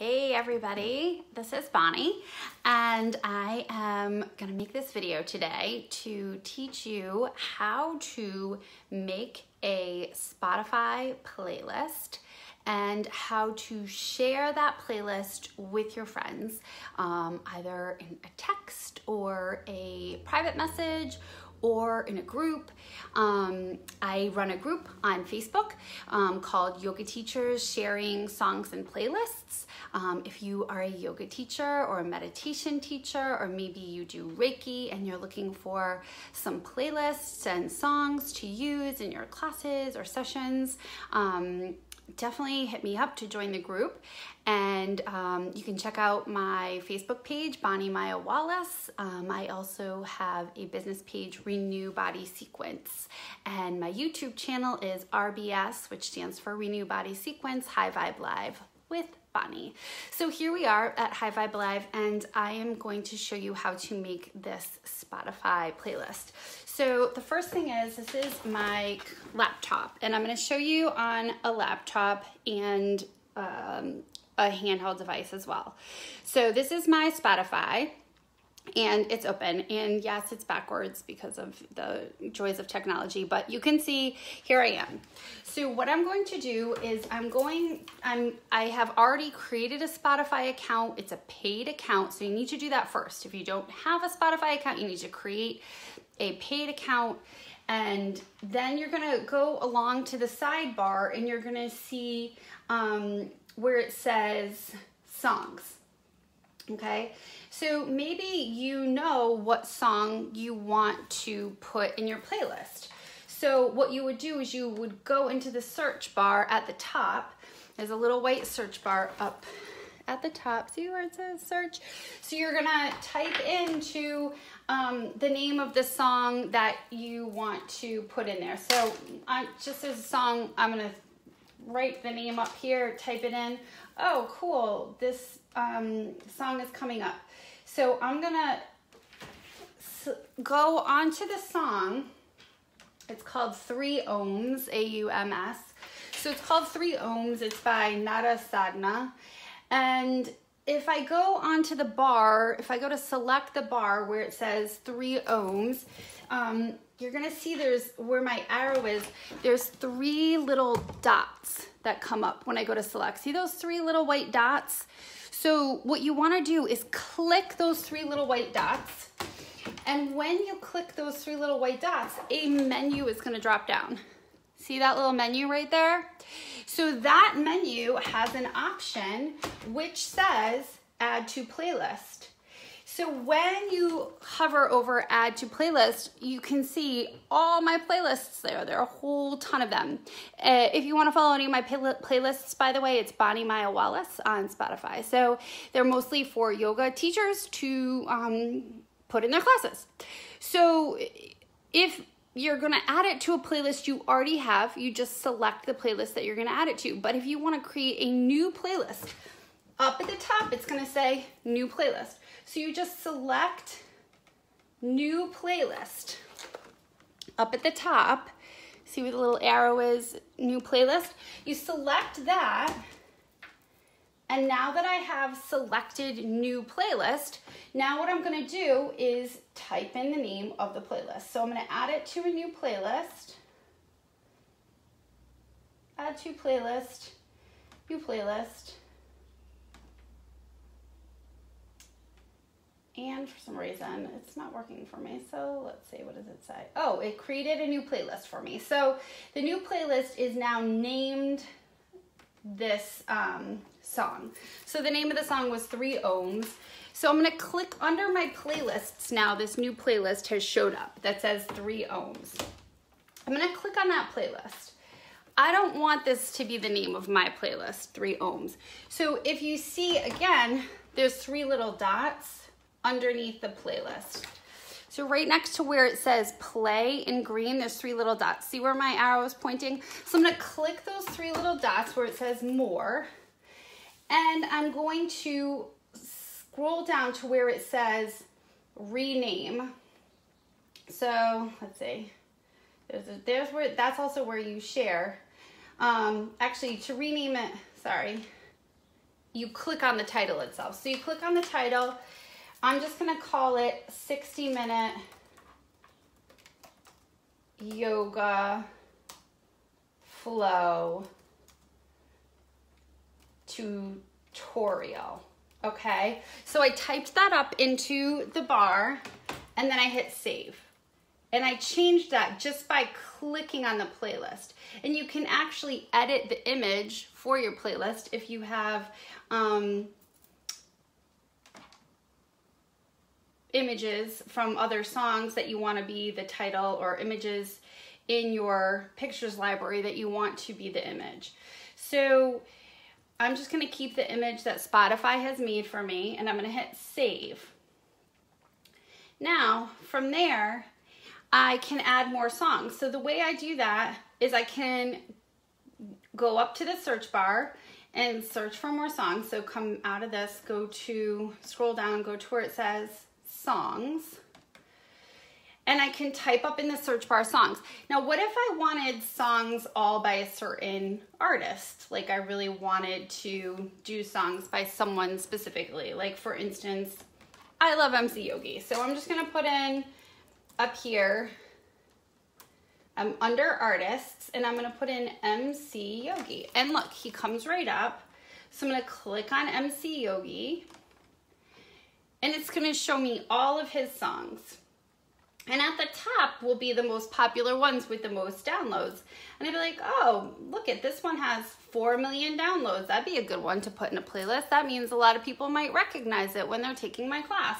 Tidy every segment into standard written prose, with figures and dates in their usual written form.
Hey everybody, this is Bonnie and I am gonna make this video today to teach you how to make a Spotify playlist and how to share that playlist with your friends, either in a text or a private message or in a group. I run a group on Facebook called Yoga Teachers Sharing Songs and Playlists. If you are a yoga teacher or a meditation teacher, or maybe you do Reiki and you're looking for some playlists and songs to use in your classes or sessions, definitely hit me up to join the group. And you can check out my Facebook page, Bonnie Maya Wallace. I also have a business page, Renew Body Sequence. And my YouTube channel is RBS, which stands for Renew Body Sequence, High Vibe Live with Bonnie. So here we are at High Vibe Live, and I am going to show you how to make this Spotify playlist. So the first thing is, this is my laptop, and I'm going to show you on a laptop and a handheld device as well. So this is my Spotify, and it's open, and yes, it's backwards because of the joys of technology, but you can see here I am. So what I'm going to do is I have already created a Spotify account. It's a paid account, so you need to do that first. If you don't have a Spotify account, you need to create a paid account, and then you're gonna go along to the sidebar and you're gonna see where it says songs. Okay, so maybe you know what song you want to put in your playlist. So what you would do is you would go into the search bar at the top. There's a little white search bar up at the top. See where it says search? So you're gonna type into the name of the song that you want to put in there. So just as a song, I'm gonna write the name up here, type it in. Oh, cool, this song is coming up. So I'm gonna go onto the song. It's called 3 Ohms, A-U-M-S. So it's called 3 Ohms. It's by Nada Sadhana. And if I go onto the bar, if I go to select the bar where it says 3 Ohms, you're gonna see where my arrow is, there's 3 little dots that come up when I go to select. See those 3 little white dots? So what you wanna do is click those 3 little white dots, and when you click those 3 little white dots, a menu is gonna drop down. See that little menu right there? So that menu has an option which says add to playlist. So when you hover over add to playlist, you can see all my playlists there. There are a whole ton of them. If you want to follow any of my playlists, by the way, it's Bonnie Maya Wallace on Spotify. So they're mostly for yoga teachers to put in their classes. So if you're gonna add it to a playlist you already have, you just select the playlist that you're gonna add it to. But if you wanna create a new playlist, up at the top, it's gonna say new playlist. So you just select new playlist. Up at the top, see where the little arrow is, new playlist? You select that, and now that I have selected new playlist, now what I'm gonna do is type in the name of the playlist. So I'm gonna add it to a new playlist. Add to playlist, new playlist. And for some reason, it's not working for me. So let's see, what does it say? Oh, it created a new playlist for me. So the new playlist is now named this song. So the name of the song was 3 Ohms. So I'm gonna click under my playlists now. This new playlist has showed up that says 3 Ohms. I'm gonna click on that playlist. I don't want this to be the name of my playlist, 3 Ohms. So if you see, again, there's 3 little dots underneath the playlist. So right next to where it says play in green, there's 3 little dots. See where my arrow is pointing? So I'm gonna click those 3 little dots where it says more, and I'm going to scroll down to where it says rename. So let's see, that's also where you share. Actually, to rename it, sorry, you click on the title itself. So you click on the title. I'm just gonna call it 60-minute yoga flow tutorial. Okay, so I typed that up into the bar and then I hit save. And I changed that just by clicking on the playlist. And you can actually edit the image for your playlist if you have images from other songs that you want to be the title, or images in your pictures library that you want to be the image. So I'm just going to keep the image that Spotify has made for me, and I'm going to hit save. Now, from there, I can add more songs. So the way I do that is I can go up to the search bar and search for more songs. So come out of this, scroll down, go to where it says songs. And I can type up in the search bar songs. Now, what if I wanted songs all by a certain artist? Like I really wanted to do songs by someone specifically. Like for instance, I love MC Yogi. So I'm just gonna put in up here, I'm under artists, and I'm gonna put in MC Yogi. And look, he comes right up. So I'm gonna click on MC Yogi, and it's gonna show me all of his songs. And at the top will be the most popular ones with the most downloads. And I'd be like, oh, look at this one has 4 million downloads. That'd be a good one to put in a playlist. That means a lot of people might recognize it when they're taking my class.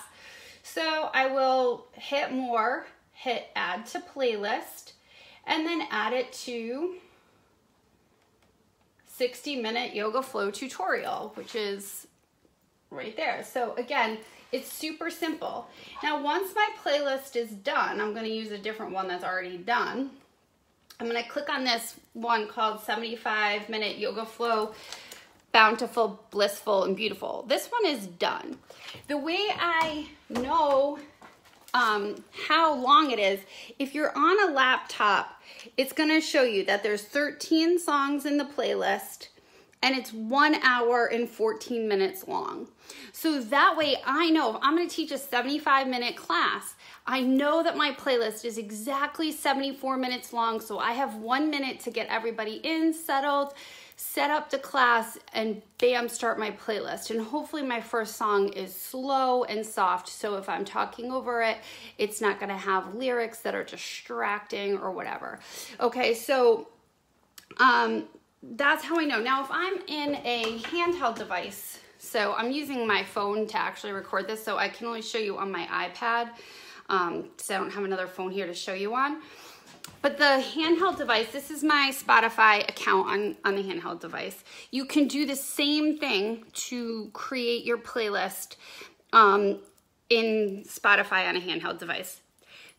So I will hit more, hit add to playlist, and then add it to 60-minute yoga flow tutorial, which is right there. So again, it's super simple. Now, once my playlist is done, I'm gonna use a different one that's already done. I'm gonna click on this one called 75-minute yoga flow, bountiful, blissful, and beautiful. This one is done. The way I know how long it is, if you're on a laptop, it's gonna show you that there's 13 songs in the playlist, and it's 1 hour and 14 minutes long. So that way I know if I'm gonna teach a 75-minute class, I know that my playlist is exactly 74 minutes long, so I have 1 minute to get everybody in, settled, set up the class, and bam, start my playlist. And hopefully my first song is slow and soft, so if I'm talking over it, it's not gonna have lyrics that are distracting or whatever. Okay, so that's how I know. Now, if I'm in a handheld device, so I'm using my phone to actually record this, so I can only show you on my iPad, so I don't have another phone here to show you on. But the handheld device, this is my Spotify account on the handheld device. You can do the same thing to create your playlist in Spotify on a handheld device.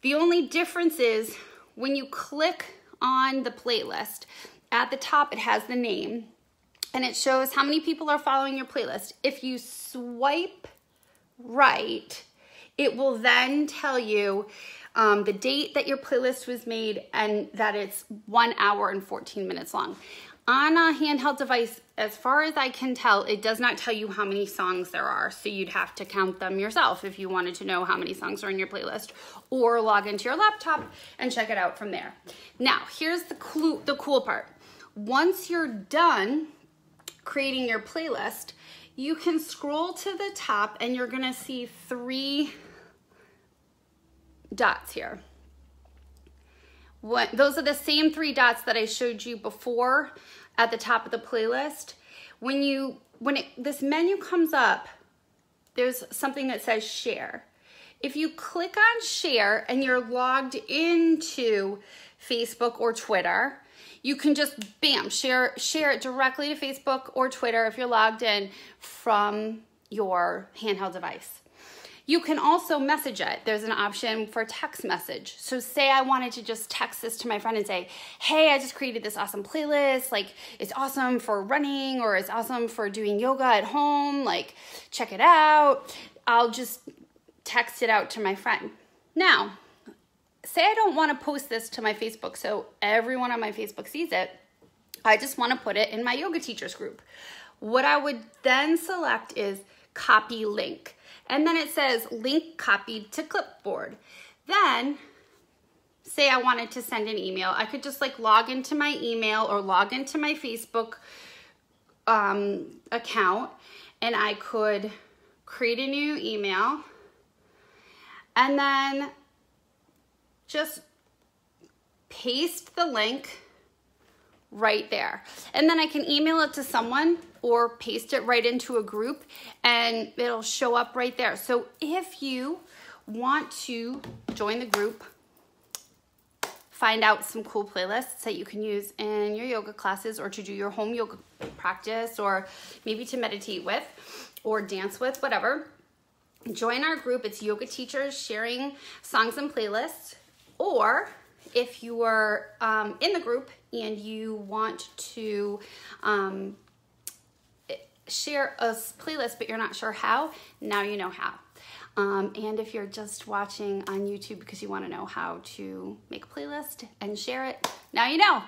The only difference is when you click on the playlist, at the top it has the name and it shows how many people are following your playlist. If you swipe right, it will then tell you the date that your playlist was made and that it's 1 hour and 14 minutes long. On a handheld device, as far as I can tell, it does not tell you how many songs there are, so you'd have to count them yourself if you wanted to know how many songs are in your playlist, or log into your laptop and check it out from there. Now, here's the cool part. Once you're done creating your playlist, you can scroll to the top and you're gonna see 3 dots here. Those are the same 3 dots that I showed you before at the top of the playlist. When this menu comes up, there's something that says share. If you click on share and you're logged into Facebook or Twitter, you can just bam, share it directly to Facebook or Twitter if you're logged in from your handheld device. You can also message it. There's an option for text message. So say I wanted to just text this to my friend and say, hey, I just created this awesome playlist. Like, it's awesome for running, or it's awesome for doing yoga at home. Like, check it out. I'll just text it out to my friend. Now, say I don't want to post this to my Facebook so everyone on my Facebook sees it. I just want to put it in my yoga teachers group. what I would then select is copy link. And then it says link copied to clipboard. Then say I wanted to send an email. I could just like log into my email or log into my Facebook account, and I could create a new email and then just paste the link right there. And then I can email it to someone or paste it right into a group and it'll show up right there. So if you want to join the group, find out some cool playlists that you can use in your yoga classes or to do your home yoga practice or maybe to meditate with or dance with, whatever, join our group. It's yoga teachers sharing songs and playlists. Or if you are in the group and you want to share a playlist but you're not sure how, now you know how. And if you're just watching on YouTube because you want to know how to make a playlist and share it, now you know.